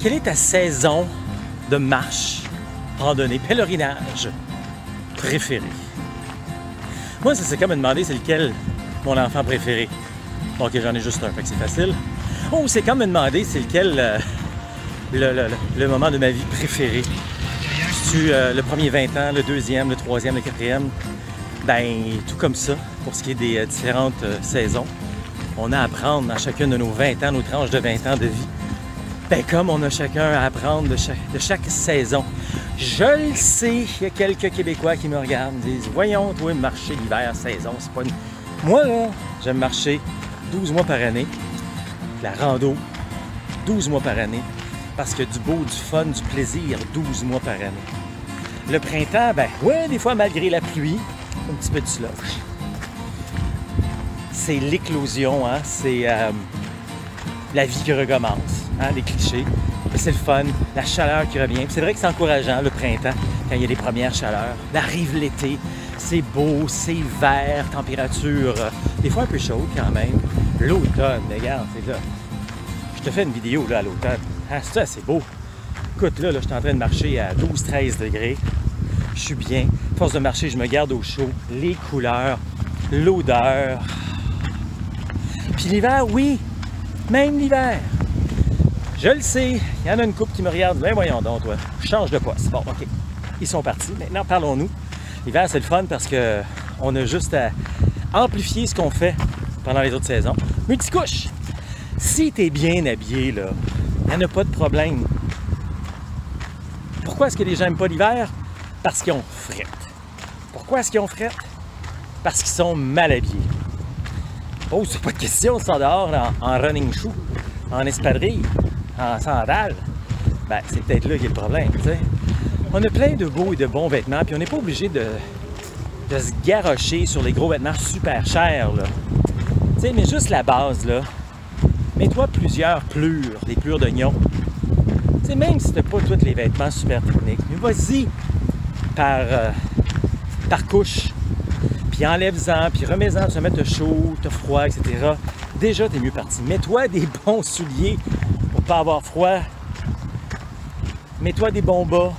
Quelle est ta saison de marche, randonnée, pèlerinage préférée? Moi, ça c'est comme me demander c'est lequel mon enfant préféré. Bon, ok, j'en ai juste un, fait que c'est facile. Oh, c'est comme me demander c'est lequel le moment de ma vie préféré. Tu le premier 20 ans, le deuxième, le troisième, le quatrième. Ben, tout comme ça, pour ce qui est des différentes saisons. On a à apprendre dans chacune de nos 20 ans, nos tranches de 20 ans de vie. Ben, comme on a chacun à apprendre de chaque saison. Je le sais, il y a quelques Québécois qui me regardent et disent « Voyons, toi, marcher l'hiver, saison, c'est pas une... » Moi, là, j'aime marcher 12 mois par année. La rando, 12 mois par année. Parce que du beau, du fun, du plaisir, 12 mois par année. Le printemps, ben, ouais, des fois, malgré la pluie, un petit peu de slush. C'est l'éclosion, hein? C'est la vie qui recommence, hein? Les clichés. C'est le fun, la chaleur qui revient. C'est vrai que c'est encourageant, le printemps, quand il y a les premières chaleurs. Arrive l'été, c'est beau, c'est vert, température, des fois un peu chaude quand même. L'automne, regarde, c'est là. Je te fais une vidéo là à l'automne. Ah, ça, c'est beau. Écoute, là, je suis en train de marcher à 12-13 degrés. Je suis bien. À force de marcher, je me garde au chaud. Les couleurs, l'odeur. Puis l'hiver, oui, même l'hiver. Je le sais, il y en a une couple qui me regarde. Ben voyons donc, toi, je change de poste. Bon, OK, ils sont partis. Maintenant, parlons-nous. L'hiver, c'est le fun parce qu'on a juste à amplifier ce qu'on fait pendant les autres saisons. Multicouche. Si tu es bien habillé, là, il n'y en a pas de problème. Pourquoi est-ce que les gens n'aiment pas l'hiver? Parce qu'ils ont frette. Pourquoi est-ce qu'ils ont frette? Parce qu'ils sont mal habillés. Oh, c'est pas de question, ils sont dehors en running shoe, en espadrille, en sandales. Ben, c'est peut-être là qu'il y a le problème, tu sais. On a plein de beaux et de bons vêtements, puis on n'est pas obligé de se garrocher sur les gros vêtements super chers, là. Tu sais, mais juste la base, là. Mets-toi plusieurs plures, des plures d'oignon. Tu sais, même si t'as pas tous les vêtements super techniques, mais vas-y par couche. Puis enlève-en, puis remets-en, tu vas mettre chaud, t'as froid, etc. Déjà, t'es mieux parti. Mets-toi des bons souliers pour pas avoir froid. Mets-toi des bons bas,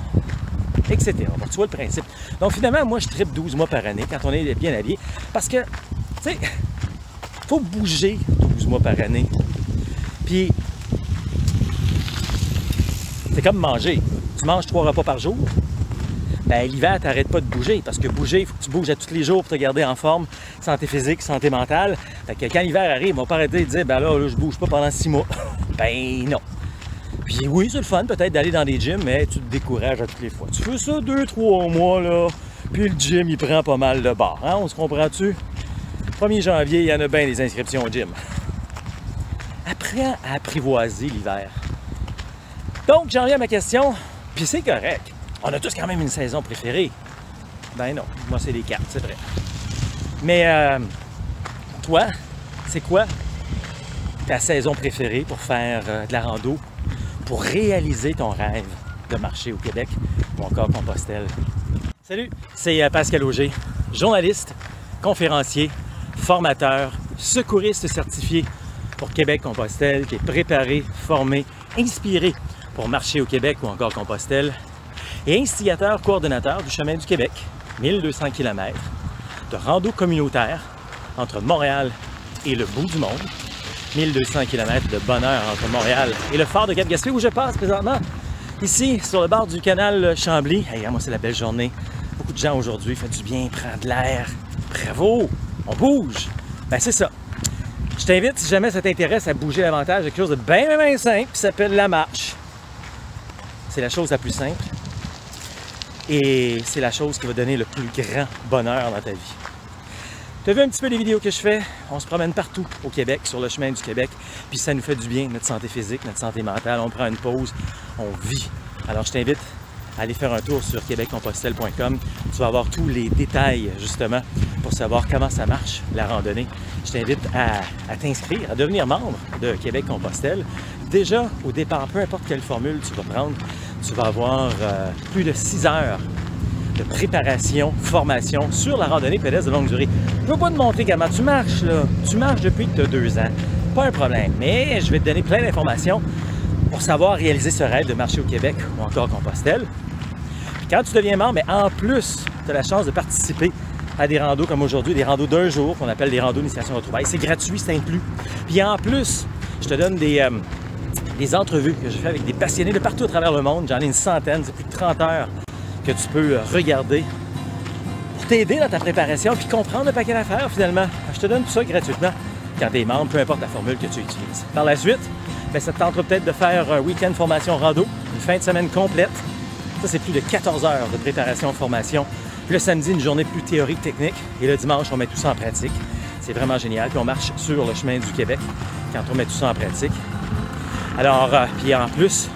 etc. Bon, tu vois le principe. Donc finalement, moi, je tripe 12 mois par année quand on est bien habillé. Parce que, tu sais, faut bouger 12 mois par année. Puis, c'est comme manger. Tu manges 3 repas par jour. Ben, l'hiver, t'arrêtes pas de bouger, parce que bouger, il faut que tu bouges à tous les jours pour te garder en forme, santé physique, santé mentale. Fait que quand l'hiver arrive, on va pas arrêter de dire, ben là, je bouge pas pendant 6 mois. Ben non. Puis oui, c'est le fun peut-être d'aller dans des gyms, mais tu te décourages à toutes les fois. Tu fais ça 2-3 mois, là, puis le gym, il prend pas mal de barre. Hein? On se comprend-tu? 1er janvier, il y en a bien des inscriptions au gym. Apprends à apprivoiser l'hiver. Donc, j'en reviens à ma question, puis c'est correct. On a tous quand même une saison préférée. Ben non, moi c'est les 4, c'est vrai. Mais toi, c'est quoi ta saison préférée pour faire de la rando, pour réaliser ton rêve de marcher au Québec ou encore Compostelle? Salut, c'est Pascal Auger, journaliste, conférencier, formateur, secouriste certifié pour Québec-Compostelle, qui est préparé, formé, inspiré pour marcher au Québec ou encore Compostelle, et instigateur coordonnateur du Chemin du Québec, 1200 km de rando communautaire entre Montréal et le bout du monde, 1200 km de bonheur entre Montréal et le phare de Cap-Gaspé où je passe présentement, ici sur le bord du canal Chambly. Hey, moi c'est la belle journée, beaucoup de gens aujourd'hui, fait du bien, prend de l'air, bravo, on bouge, ben c'est ça. Je t'invite, si jamais ça t'intéresse, à bouger davantage, quelque chose de bien simple qui s'appelle la marche. C'est la chose la plus simple. Et c'est la chose qui va donner le plus grand bonheur dans ta vie. Tu as vu un petit peu les vidéos que je fais? On se promène partout au Québec, sur le chemin du Québec, puis ça nous fait du bien, notre santé physique, notre santé mentale. On prend une pause, on vit. Alors je t'invite à aller faire un tour sur québeccompostelle.com. Tu vas avoir tous les détails, justement, pour savoir comment ça marche, la randonnée. Je t'invite à t'inscrire, à devenir membre de Québec-Compostelle. Déjà, au départ, peu importe quelle formule tu vas prendre, tu vas avoir plus de 6 heures de préparation, formation sur la randonnée pédestre de longue durée. Je ne veux pas te montrer comment tu marches, là. Tu marches depuis que tu as 2 ans. Pas un problème. Mais je vais te donner plein d'informations pour savoir réaliser ce rêve de marcher au Québec ou encore Compostelle. Puis quand tu deviens membre, mais en plus, tu as la chance de participer à des randos comme aujourd'hui, des randos d'un jour qu'on appelle des randos d'initiation retrouvailles. C'est gratuit, c'est inclus. Puis en plus, je te donne des entrevues que je fais avec des passionnés de partout à travers le monde. J'en ai une centaine, c'est plus de 30 heures que tu peux regarder pour t'aider dans ta préparation puis comprendre le paquet d'affaires finalement. Je te donne tout ça gratuitement quand tu es membre, peu importe la formule que tu utilises. Par la suite, bien, ça te tentera peut-être de faire un week-end formation rando, une fin de semaine complète. Ça, c'est plus de 14 heures de préparation formation. Puis le samedi, une journée plus théorique, technique. Et le dimanche, on met tout ça en pratique. C'est vraiment génial. Puis on marche sur le chemin du Québec quand on met tout ça en pratique. Alors, puis en plus,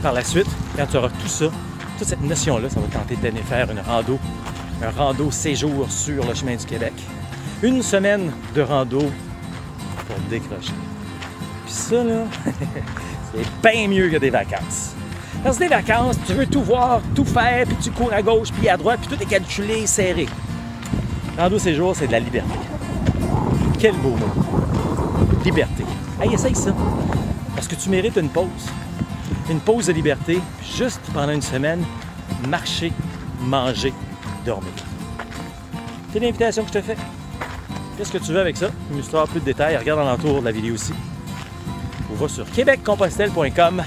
par la suite, quand tu auras tout ça, toute cette notion-là, ça va tenter de faire un rando séjour sur le chemin du Québec. Une semaine de rando pour décrocher. Puis ça, là, c'est bien mieux que des vacances. Parce que des vacances, tu veux tout voir, tout faire, puis tu cours à gauche, puis à droite, puis tout est calculé, serré. Rando séjour, c'est de la liberté. Quel beau mot. Liberté. Hey, essaye ça. Parce que tu mérites une pause. Une pause de liberté, juste pendant une semaine, marcher, manger, dormir. C'est l'invitation que je te fais. Qu'est-ce que tu veux avec ça? Une histoire, plus de détails, regarde alentour de la vidéo aussi. Ou va sur québeccompostelle.com